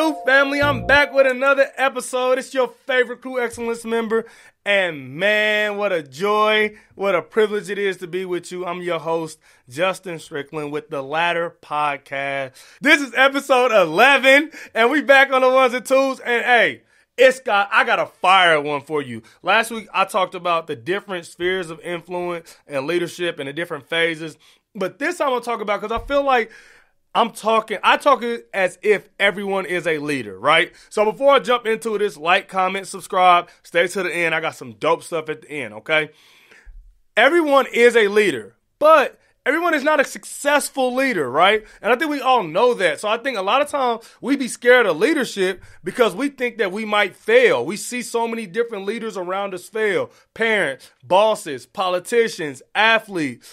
do, family? I'm back with another episode. It's your favorite Crew Excellence member. And man, what a joy, what a privilege it is to be with you. I'm your host, Justin Strickland, with the Ladder Podcast. This is episode 11, and we back on the ones and twos. And hey, I got a fire one for you. Last week, I talked about the different spheres of influence and leadership and the different phases. But this I'm going to talk about because I feel like I talk as if everyone is a leader, right? So before I jump into this, like, comment, subscribe, stay to the end. I got some dope stuff at the end, okay? Everyone is a leader, but everyone is not a successful leader, right? And I think we all know that. So I think a lot of times we be scared of leadership because we think that we might fail. We see so many different leaders around us fail. Parents, bosses, politicians, athletes,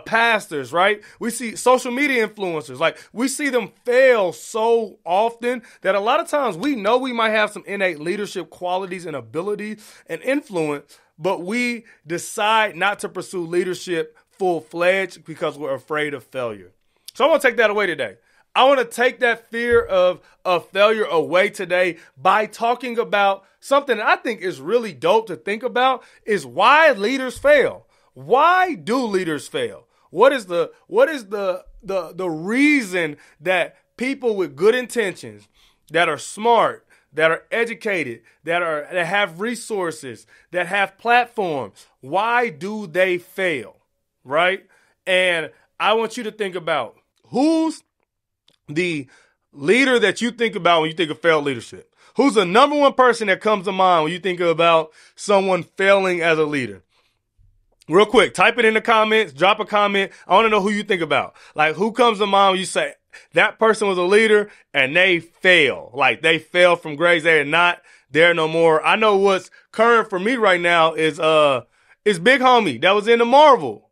pastors, right? We see social media influencers. Like, we see them fail so often that a lot of times we know we might have some innate leadership qualities and abilities and influence, but we decide not to pursue leadership full-fledged because we're afraid of failure. So I want to take that away today. I want to take that fear of failure away today by talking about something that I think is really dope to think about is why leaders fail. Why do leaders fail? What is the reason that people with good intentions, that are smart, that are educated, that have resources, that have platforms, why do they fail? Right? And I want you to think about who's the leader that you think about when you think of failed leadership. Who's the number one person that comes to mind when you think about someone failing as a leader? Real quick, type it in the comments, drop a comment. I want to know who you think about. Like, who comes to mind when you say that person was a leader and they fail? Like, they failed from grades. They're not there no more. I know what's current for me right now is Big Homie that was in the Marvel.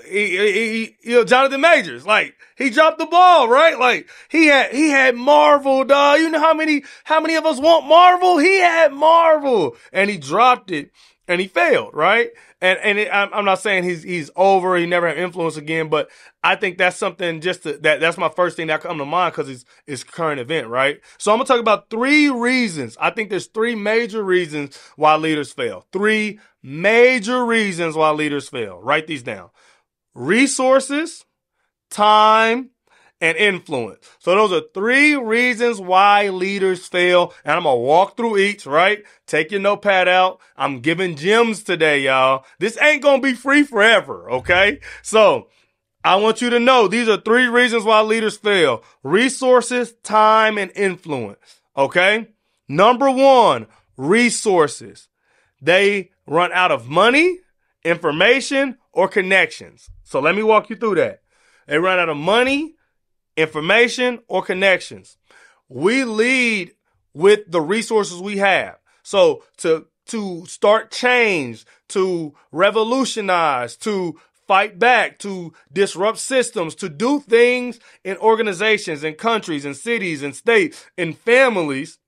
Jonathan Majors, like, he dropped the ball, right? Like, he had Marvel, dog. You know how many of us want Marvel? He had Marvel and he dropped it and he failed, right? I'm not saying he's over. He never had influence again, but I think that's something that's my first thing that come to mind because it's current event, right? So I'm going to talk about 3 reasons. I think there's 3 major reasons why leaders fail. 3 major reasons why leaders fail. Write these down. Resources, time, and influence. So those are 3 reasons why leaders fail. And I'm going to walk through each, right? Take your notepad out. I'm giving gems today, y'all. This ain't going to be free forever, okay? So I want you to know these are 3 reasons why leaders fail. Resources, time, and influence, okay? Number 1, resources. They run out of money, information, or connections. So let me walk you through that. They run out of money, information, or connections. We lead with the resources we have. So to start change, to revolutionize, to fight back, to disrupt systems, to do things in organizations and countries and cities and states and families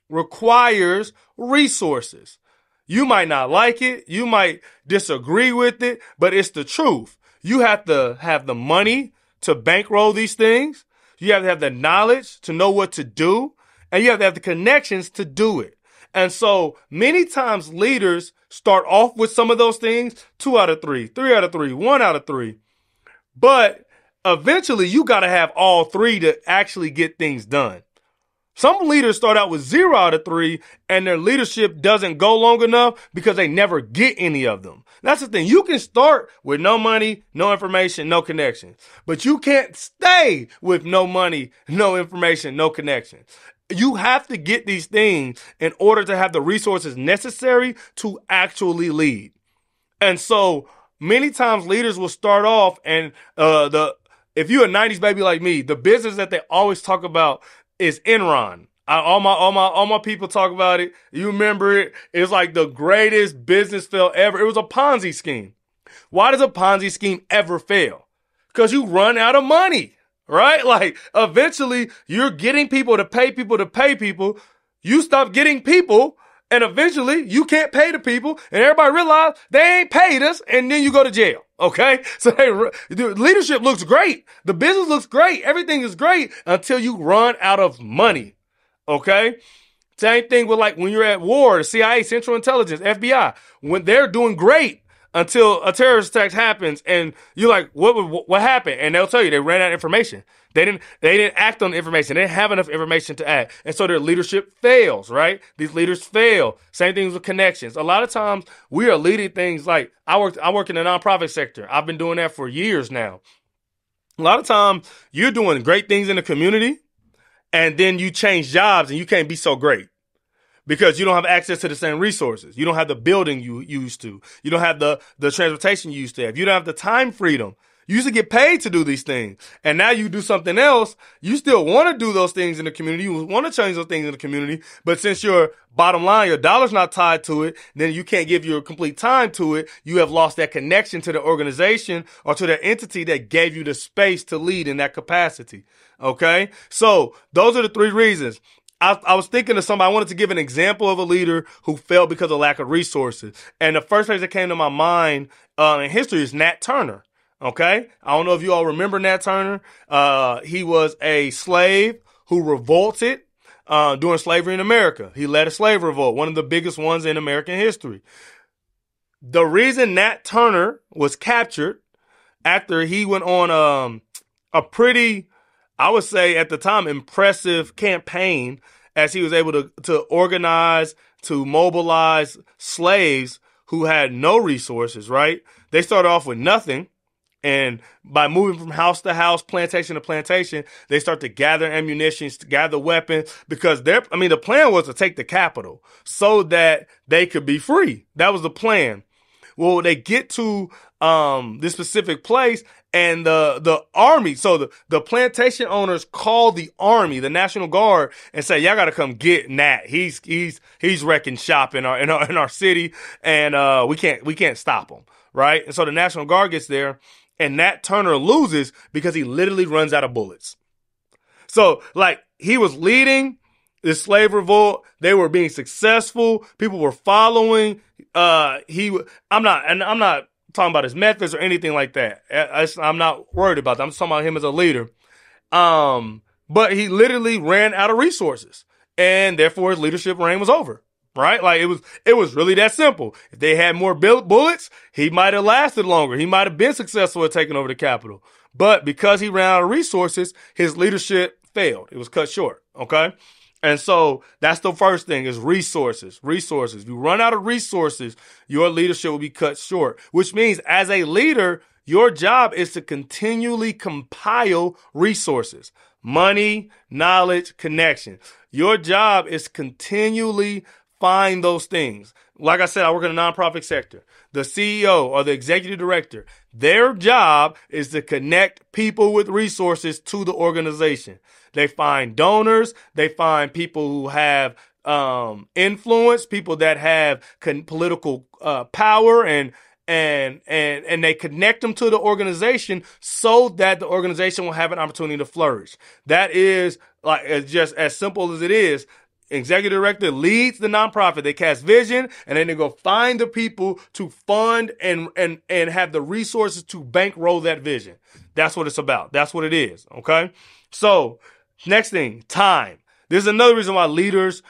requires resources. You might not like it. You might disagree with it, but it's the truth. You have to have the money to bankroll these things. You have to have the knowledge to know what to do, and you have to have the connections to do it. And so many times leaders start off with some of those things, 2 out of 3, 3 out of 3, 1 out of 3. But eventually you got to have all 3 to actually get things done. Some leaders start out with 0 out of 3 and their leadership doesn't go long enough because they never get any of them. That's the thing. You can start with no money, no information, no connection, but you can't stay with no money, no information, no connection. You have to get these things in order to have the resources necessary to actually lead. And so many times leaders will start off and if you're a 90s baby like me, the business that they always talk about is Enron. All my people talk about it. You remember it. It's like the greatest business fail ever. It was a Ponzi scheme. Why does a Ponzi scheme ever fail? Because you run out of money, right? Like, eventually you're getting people to pay people to pay people. You stop getting people and eventually you can't pay the people and everybody realize they ain't paid us and then you go to jail. Okay. So the leadership looks great. The business looks great. Everything is great until you run out of money. Okay. Same thing with like when you're at war, the CIA, Central Intelligence, FBI, when they're doing great until a terrorist attack happens and you're like, what happened? And they'll tell you they ran out of information. They didn't act on the information. They didn't have enough information to act. And so their leadership fails, right? These leaders fail. Same things with connections. A lot of times we are leading things like I work in the nonprofit sector. I've been doing that for years now. A lot of times you're doing great things in the community and then you change jobs and you can't be so great. Because you don't have access to the same resources. You don't have the building you used to. You don't have the transportation you used to have. You don't have the time freedom. You used to get paid to do these things. And now you do something else. You still want to do those things in the community. You want to change those things in the community. But since your bottom line, your dollar's not tied to it, then you can't give your complete time to it. You have lost that connection to the organization or to the entity that gave you the space to lead in that capacity. Okay? So those are the three reasons. I was thinking of somebody. I wanted to give an example of a leader who failed because of lack of resources. And the first person that came to my mind in history is Nat Turner. Okay? I don't know if you all remember Nat Turner. He was a slave who revolted during slavery in America. He led a slave revolt, one of the biggest ones in American history. The reason Nat Turner was captured after he went on a pretty, I would say at the time, impressive campaign as he was able to organize, to mobilize slaves who had no resources, right? They started off with nothing. And by moving from house to house, plantation to plantation, they start to gather ammunition, to gather weapons, because the plan was to take the capital so that they could be free. That was the plan. Well, they get to this specific place and the army. So the plantation owners call the army, the National Guard, and say, y'all got to come get Nat. He's wrecking shop in our city, and we can't stop him, right? And so the National Guard gets there, and Nat Turner loses because he literally runs out of bullets. So like he was leading this slave revolt. They were being successful. People were following. I'm not talking about his methods or anything like that. I'm not worried about that. I'm just talking about him as a leader. But he literally ran out of resources, and therefore his leadership reign was over. Right? Like it was really that simple. If they had more bullets, he might have lasted longer. He might have been successful at taking over the capital. But because he ran out of resources, his leadership failed. It was cut short. Okay? And so that's the first thing is resources. Resources. If you run out of resources, your leadership will be cut short, which means as a leader, your job is to continually compile resources, money, knowledge, connection. Your job is continually find those things. Like I said, I work in the nonprofit sector. The CEO or the executive director, their job is to connect people with resources to the organization. They find donors. They find people who have influence, people that have political power, and they connect them to the organization so that the organization will have an opportunity to flourish. That is like just as simple as it is. Executive director leads the nonprofit. They cast vision, and then they go find the people to fund and have the resources to bankroll that vision. That's what it's about. That's what it is. Okay. So next thing, time. There's another reason why leaders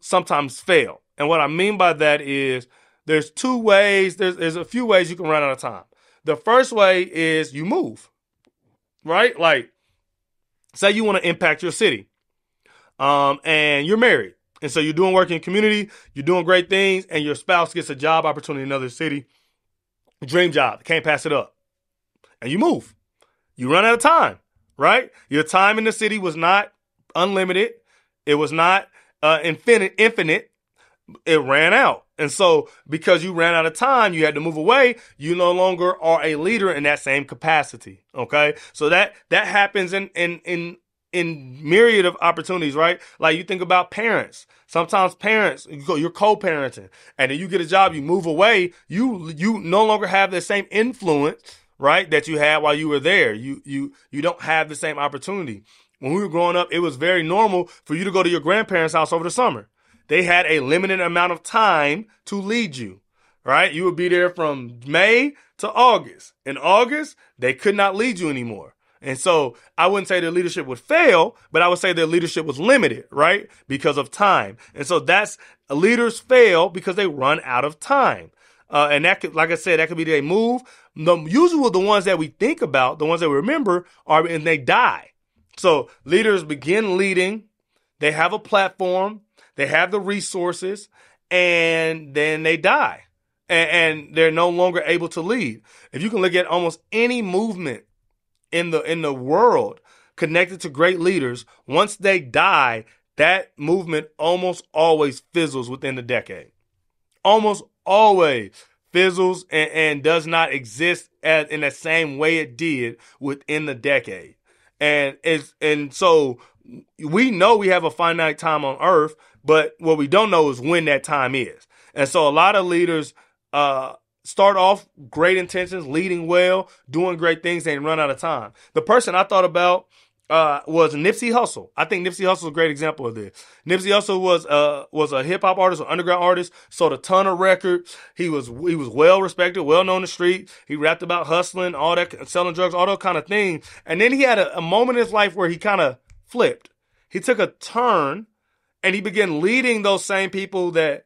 sometimes fail. And what I mean by that is there's two ways. There's a few ways you can run out of time. The first way is you move, right? Like say you want to impact your city. And you're married. And so you're doing work in the community, you're doing great things, and your spouse gets a job opportunity in another city. Dream job. Can't pass it up. And you move. You run out of time, right? Your time in the city was not unlimited. It was not infinite. It ran out. And so because you ran out of time, you had to move away. You no longer are a leader in that same capacity. Okay. So that happens in myriad of opportunities, right? Like you think about parents. Sometimes parents, you're co-parenting, and then you get a job, you move away, you no longer have the same influence, right, that you had while you were there. You don't have the same opportunity. When we were growing up, it was very normal for you to go to your grandparents' house over the summer. They had a limited amount of time to lead you, right? You would be there from May to August. In August, they could not lead you anymore. And so I wouldn't say their leadership would fail, but I would say their leadership was limited, right? Because of time. And so leaders fail because they run out of time. And that could, like I said, that could be they move. Usually the ones that we think about, the ones that we remember and they die. So leaders begin leading. They have a platform. They have the resources, and then they die. And they're no longer able to lead. If you can look at almost any movement in the world connected to great leaders, once they die, that movement almost always fizzles within the decade. Almost always fizzles and does not exist in the same way it did within the decade. And so we know we have a finite time on earth, but what we don't know is when that time is. And so a lot of leaders start off great intentions, leading well, doing great things, and run out of time. The person I thought about was Nipsey Hussle. I think Nipsey Hussle is a great example of this. Nipsey Hussle was a hip hop artist, an underground artist, sold a ton of records. He was well respected, well known in the street. He rapped about hustling, all that, selling drugs, all that kind of things. And then he had a moment in his life where he kind of flipped. He took a turn and he began leading those same people that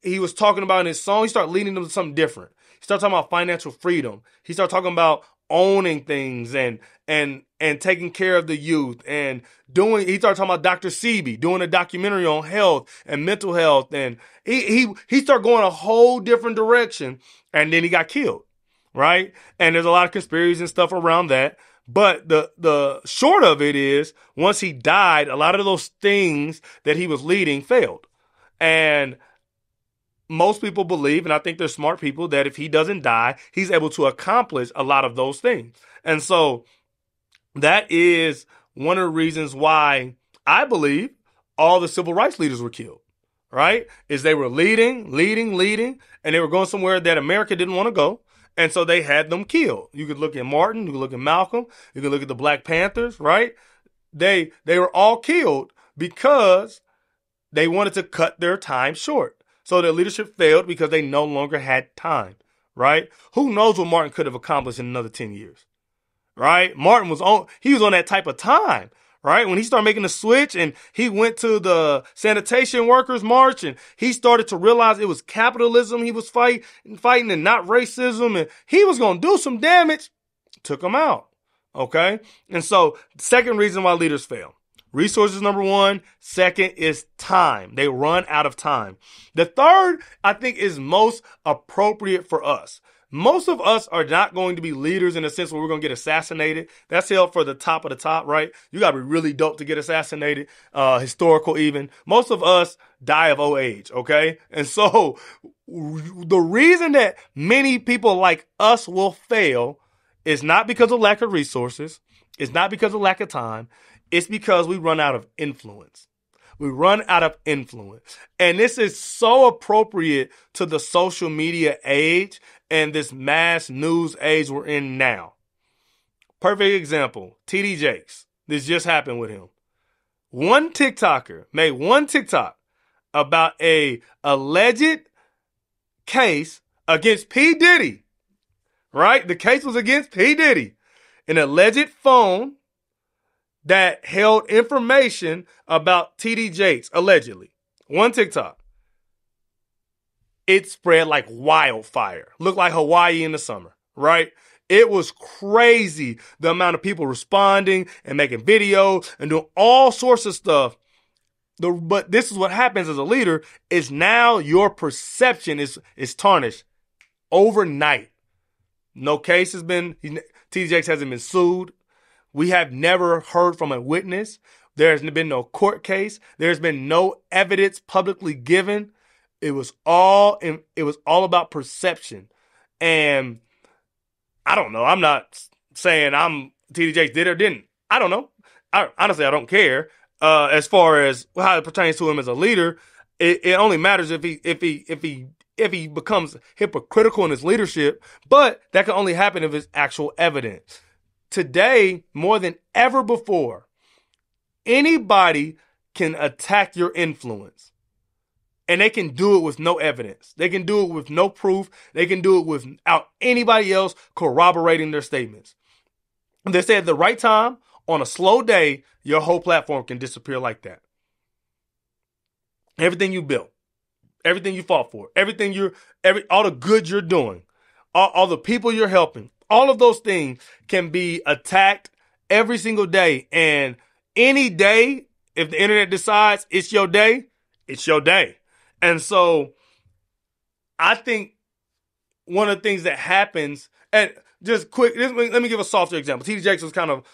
he was talking about in his song. He started leading them to something different. He started talking about financial freedom. He started talking about owning things and taking care of the youth and he started talking about Dr. Sebi, doing a documentary on health and mental health. And he started going a whole different direction, and then he got killed. Right. And there's a lot of conspiracies and stuff around that. But the short of it is, once he died, a lot of those things that he was leading failed. And most people believe, and I think they're smart people, that if he doesn't die, he's able to accomplish a lot of those things. And so that is one of the reasons why I believe all the civil rights leaders were killed, right? Is they were leading, and they were going somewhere that America didn't want to go. And so they had them killed. You could look at Martin, you could look at Malcolm, you could look at the Black Panthers, right? They were all killed because they wanted to cut their time short. So their leadership failed because they no longer had time, right? Who knows what Martin could have accomplished in another 10 years, right? Martin was on that type of time, right? When he started making the switch and he went to the sanitation workers march and he started to realize it was capitalism he was fighting and not racism, and he was going to do some damage, took him out, okay? And so second reason why leaders fail. Resources, number one. Second is time. They run out of time. The third, I think, is most appropriate for us. Most of us are not going to be leaders in a sense where we're going to get assassinated. That's held for the top of the top, right? You got to be really dope to get assassinated, historical even. Most of us die of old age, okay? And so the reason that many people like us will fail is not because of lack of resources. It's not because of lack of time. It's because we run out of influence. We run out of influence. And this is so appropriate to the social media age and this mass news age we're in now. Perfect example, TD Jakes. This just happened with him. One TikToker made one TikTok about a alleged case against P. Diddy, right? The case was against P. Diddy. An alleged phone that held information about TD Jakes, allegedly. One TikTok. It spread like wildfire. Looked like Hawaii in the summer, right? It was crazy, the amount of people responding and making videos and doing all sorts of stuff. But this is what happens as a leader, is now your perception is tarnished overnight. No case has been, TD Jakes hasn't been sued. We have never heard from a witness. There's been no court case. There's been no evidence publicly given. It was all about perception. And I don't know. I'm not saying TD Jakes did or didn't. I don't know. Honestly, I don't care. As far as how it pertains to him as a leader, it only matters if he becomes hypocritical in his leadership. But that can only happen if it's actual evidence. Today, more than ever before, anybody can attack your influence. And they can do it with no evidence. They can do it with no proof. They can do it without anybody else corroborating their statements. They say at the right time, on a slow day, your whole platform can disappear like that. Everything you built, everything you fought for, all the good you're doing, all the people you're helping, all of those things can be attacked every single day. And any day, if the internet decides it's your day, it's your day. And so I think one of the things that happens, and just quick, let me give a softer example. T.D. Jakes was kind of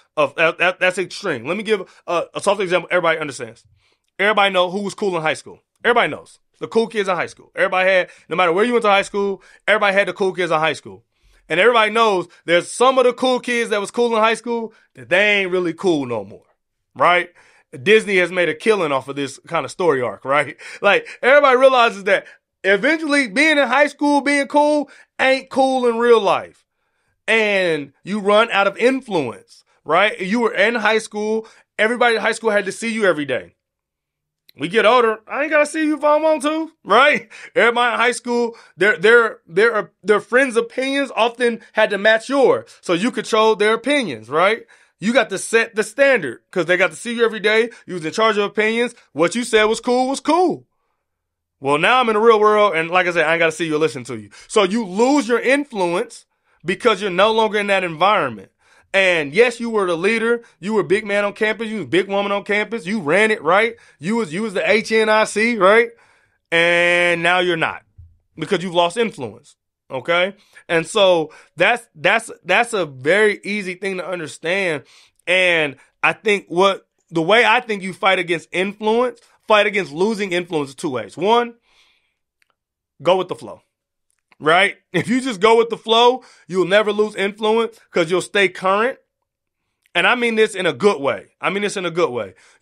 that's extreme. Let me give a softer example everybody understands. Everybody know who was cool in high school. Everybody knows the cool kids in high school. Everybody had, no matter where you went to high school, everybody had the cool kids in high school. And everybody knows there's some of the cool kids that was cool in high school that they ain't really cool no more, right? Disney has made a killing off of this kind of story arc, right? Like, everybody realizes that eventually being in high school, being cool, ain't cool in real life. And you run out of influence, right? You were in high school. Everybody in high school had to see you every day. We get older, I ain't gotta see you if I want to, right? Everybody in high school, their friends' opinions often had to match yours. So you controlled their opinions, right? You got to set the standard because they got to see you every day. You was in charge of opinions. What you said was cool was cool. Well, now I'm in the real world, and like I said, I ain't gotta see you or listen to you. So you lose your influence because you're no longer in that environment. And yes, you were the leader. You were a big man on campus. You was a big woman on campus. You ran it, right? You was the HNIC, right? And now you're not because you've lost influence. Okay. And so that's a very easy thing to understand. And I think the way I think you fight against losing influence is two ways. One, go with the flow. Right? If you just go with the flow, you'll never lose influence because you'll stay current. And I mean this in a good way.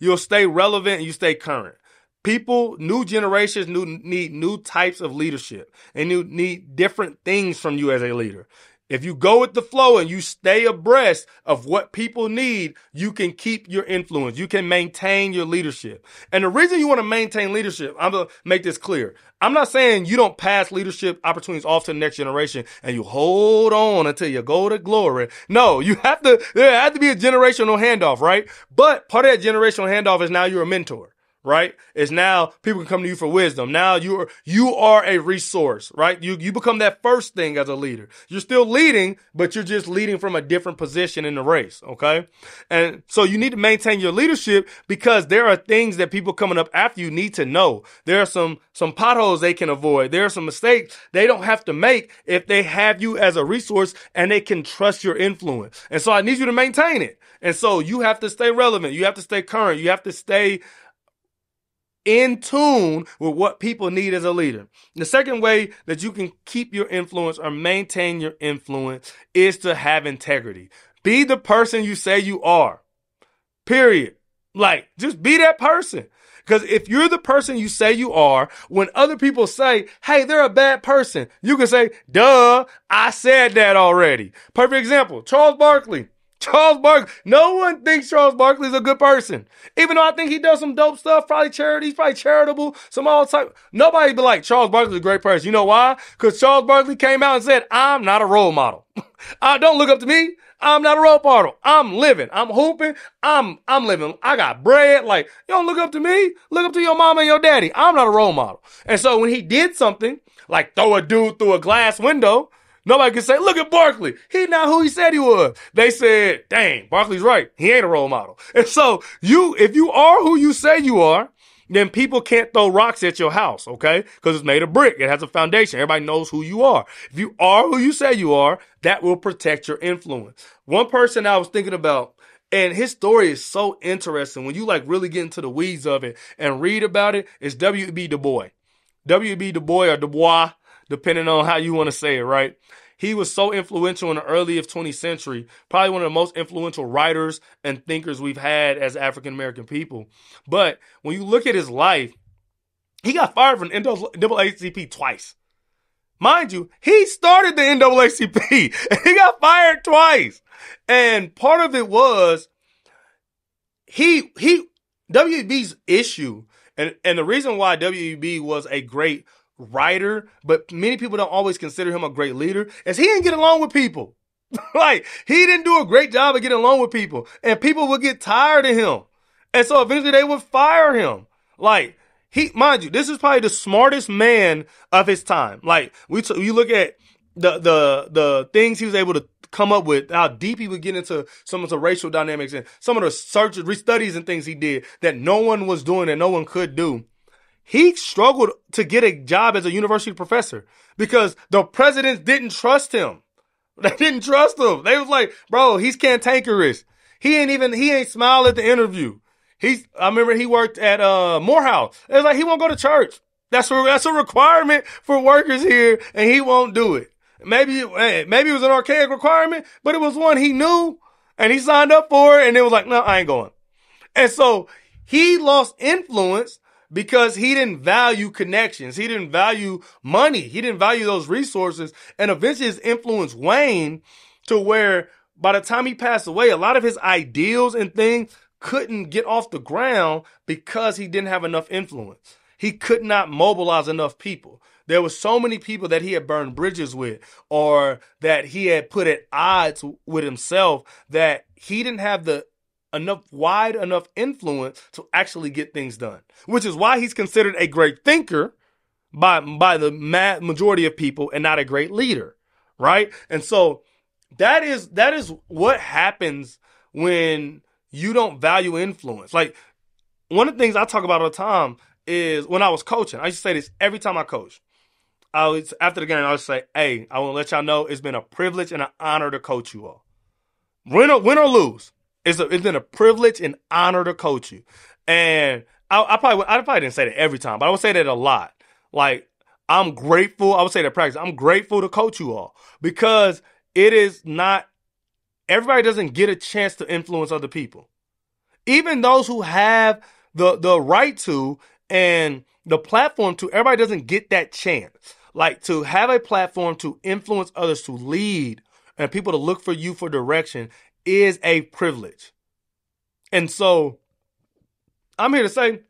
You'll stay relevant and you stay current. People, new generations need new types of leadership and you need different things from you as a leader. If you go with the flow and you stay abreast of what people need, you can keep your influence. You can maintain your leadership. And the reason you want to maintain leadership, I'm going to make this clear. I'm not saying you don't pass leadership opportunities off to the next generation and you hold on until you go to glory. No, there has to be a generational handoff, right? But part of that generational handoff is now you're a mentor. Right? It's now people can come to you for wisdom. Now you are a resource, right? You become that first thing as a leader. You're still leading, but you're just leading from a different position in the race. Okay. And so you need to maintain your leadership because there are things that people coming up after you need to know. There are some potholes they can avoid. There are some mistakes they don't have to make if they have you as a resource and they can trust your influence. And so I need you to maintain it. And so you have to stay relevant. You have to stay current. You have to stay in tune with what people need as a leader. The second way that you can keep your influence or maintain your influence is to have integrity. Be the person you say you are. Period. Like, just be that person. Because if you're the person you say you are, when other people say, hey, they're a bad person, you can say, duh, I said that already. Perfect example, Charles Barkley. No one thinks Charles Barkley's a good person. Even though I think he does some dope stuff, probably charity, he's probably charitable, some all type. Nobody be like, Charles Barkley's a great person. You know why? Because Charles Barkley came out and said, I'm not a role model. Don't look up to me. I'm not a role model. I'm living. I'm hooping. I'm living. I got bread. Like, you don't look up to me. Look up to your mama and your daddy. I'm not a role model. And so when he did something, like throw a dude through a glass window, nobody can say, look at Barkley. He not who he said he was. They said, dang, Barkley's right. He ain't a role model. And so if you are who you say you are, then people can't throw rocks at your house, okay? Because it's made of brick. It has a foundation. Everybody knows who you are. If you are who you say you are, that will protect your influence. One person I was thinking about, and his story is so interesting. When you like really get into the weeds of it and read about it, it's W.E.B. Du Bois. W.E.B. Du Bois or Du Bois, depending on how you want to say it, right? He was so influential in the early 20th century, probably one of the most influential writers and thinkers we've had as African-American people. But when you look at his life, he got fired from the NAACP twice. Mind you, he started the NAACP and he got fired twice. And part of it was W.E.B.'s issue, and the reason why W.E.B. was a great writer, but many people don't always consider him a great leader, is he didn't get along with people. Like, he didn't do a great job of getting along with people, and people would get tired of him. And so eventually they would fire him. Like, mind you, this is probably the smartest man of his time. Like, you look at the things he was able to come up with, how deep he would get into some of the racial dynamics and some of the studies and things he did that no one was doing, that no one could do. He struggled to get a job as a university professor because the presidents didn't trust him. They didn't trust him. They was like, bro, he's cantankerous. He ain't smile at the interview. I remember he worked at Morehouse. It was like, he won't go to church. That's a requirement for workers here, and he won't do it. Maybe it was an archaic requirement, but it was one he knew, and he signed up for it, and it was like, no, I ain't going. And so he lost influence because he didn't value connections. He didn't value money. He didn't value those resources. And eventually his influence waned to where by the time he passed away, a lot of his ideals and things couldn't get off the ground because he didn't have enough influence. He could not mobilize enough people. There were so many people that he had burned bridges with, or that he had put at odds with himself, that he didn't have wide enough influence to actually get things done, which is why he's considered a great thinker by the majority of people and not a great leader, right? And so that is what happens when you don't value influence. Like, one of the things I talk about all the time is when I was coaching. I used to say this every time I coach. After the game, I would say, hey, I want to let y'all know it's been a privilege and an honor to coach you all. Win or lose. It's been a privilege and honor to coach you. And I probably didn't say that every time, but I would say that a lot. Like, I'm grateful. I would say that practice. I'm grateful to coach you all because it is not, everybody doesn't get a chance to influence other people. Even those who have the right to and the platform to, everybody doesn't get that chance. Like, to have a platform to influence others, to lead, and people to look for you for direction is a privilege. And so I'm here to say,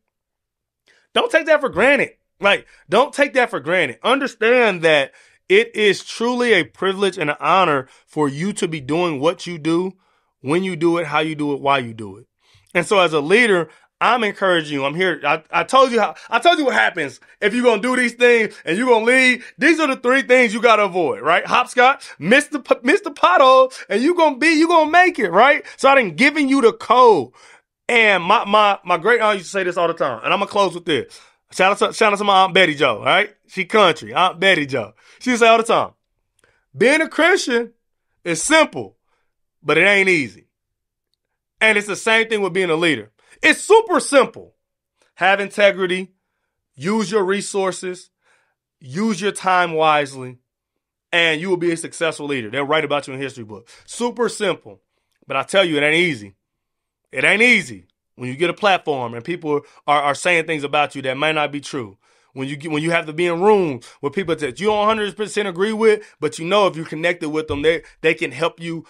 don't take that for granted. Like, don't take that for granted. Understand that it is truly a privilege and an honor for you to be doing what you do, when you do it, how you do it, why you do it. And so as a leader, I'm encouraging you. I'm here. I told you what happens if you're going to do these things and you're going to lead. These are the three things you got to avoid, right? Hopscotch, miss the pothole, and you're going to make it, right? So I done given you the code. And my great aunt used to say this all the time. And I'm going to close with this. Shout out to my Aunt Betty Joe, right? She country, Aunt Betty Joe. She say all the time, being a Christian is simple, but it ain't easy. And it's the same thing with being a leader. It's super simple. Have integrity, use your resources, use your time wisely, and you will be a successful leader. They'll write about you in history books. Super simple. But I tell you, it ain't easy. It ain't easy when you get a platform and people are saying things about you that might not be true. When you have to be in rooms with people that you don't 100% agree with, but you know if you're connected with them, they can help you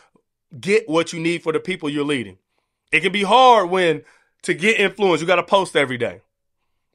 get what you need for the people you're leading. It can be hard to get influence, you got to post every day,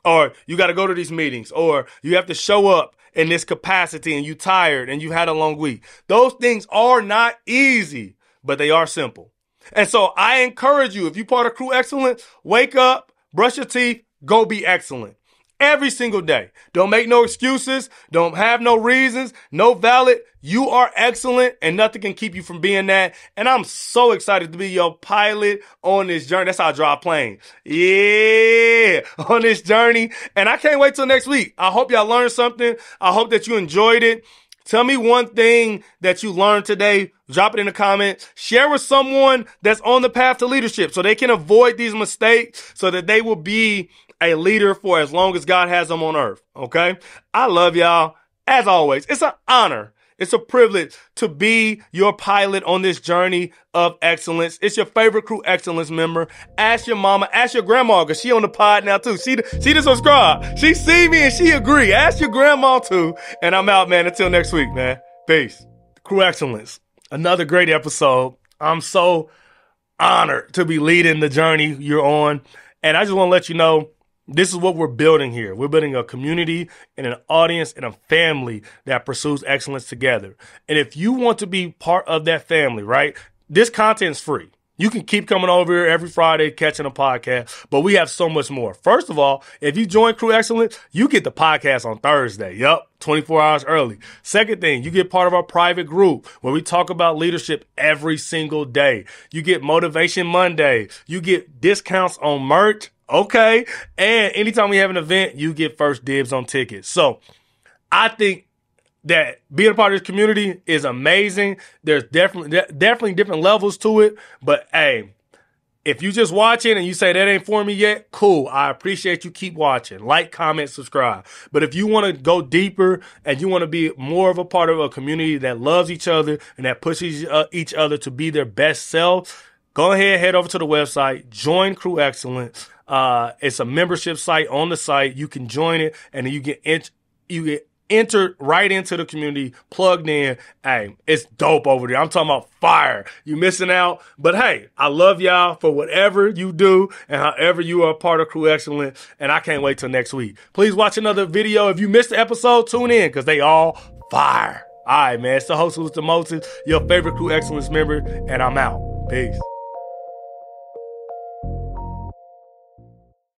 or you got to go to these meetings, or you have to show up in this capacity and you tired and you had a long week. Those things are not easy, but they are simple. And so I encourage you, if you're part of Crew Excellence, wake up, brush your teeth, go be excellent. Every single day. Don't make no excuses. Don't have no reasons. No valid. You are excellent and nothing can keep you from being that. And I'm so excited to be your pilot on this journey. That's how I drive planes. Yeah, on this journey. And I can't wait till next week. I hope y'all learned something. I hope that you enjoyed it. Tell me one thing that you learned today. Drop it in the comments. Share with someone that's on the path to leadership so they can avoid these mistakes so that they will be a leader for as long as God has them on earth. Okay? I love y'all. As always, it's an honor. It's a privilege to be your pilot on this journey of excellence. It's your favorite Crew Excellence member. Ask your mama, ask your grandma, because she on the pod now too. She the subscribe. She see me and she agree. Ask your grandma too. And I'm out, man. Until next week, man. Peace. Crew Excellence. Another great episode. I'm so honored to be leading the journey you're on. And I just want to let you know, This is what we're building here. We're building a community and an audience and a family that pursues excellence together. And if you want to be part of that family, right, this content is free. You can keep coming over here every Friday, catching a podcast, but we have so much more. First of all, if you join Crew Excellence, you get the podcast on Thursday. Yup, 24 hours early. Second thing, you get part of our private group where we talk about leadership every single day. You get Motivation Monday. You get discounts on merch. Okay. And anytime we have an event, you get first dibs on tickets. So I think that being a part of this community is amazing. There's definitely different levels to it. But hey, if you just watching and you say that ain't for me yet, cool. I appreciate you. Keep watching. Like, comment, subscribe. But if you want to go deeper and you want to be more of a part of a community that loves each other and that pushes each other to be their best self, go ahead, head over to the website, join Crew Excellence. It's a membership site on the site. You can join it and then you get entered right into the community, plugged in. Hey, it's dope over there. I'm talking about fire. You missing out. But hey, I love y'all for whatever you do and however you are a part of Crew Excellence. And I can't wait till next week. Please watch another video. If you missed the episode, tune in because they all fire. All right, man. It's the host who's the Moses, your favorite Crew Excellence member, and I'm out. Peace.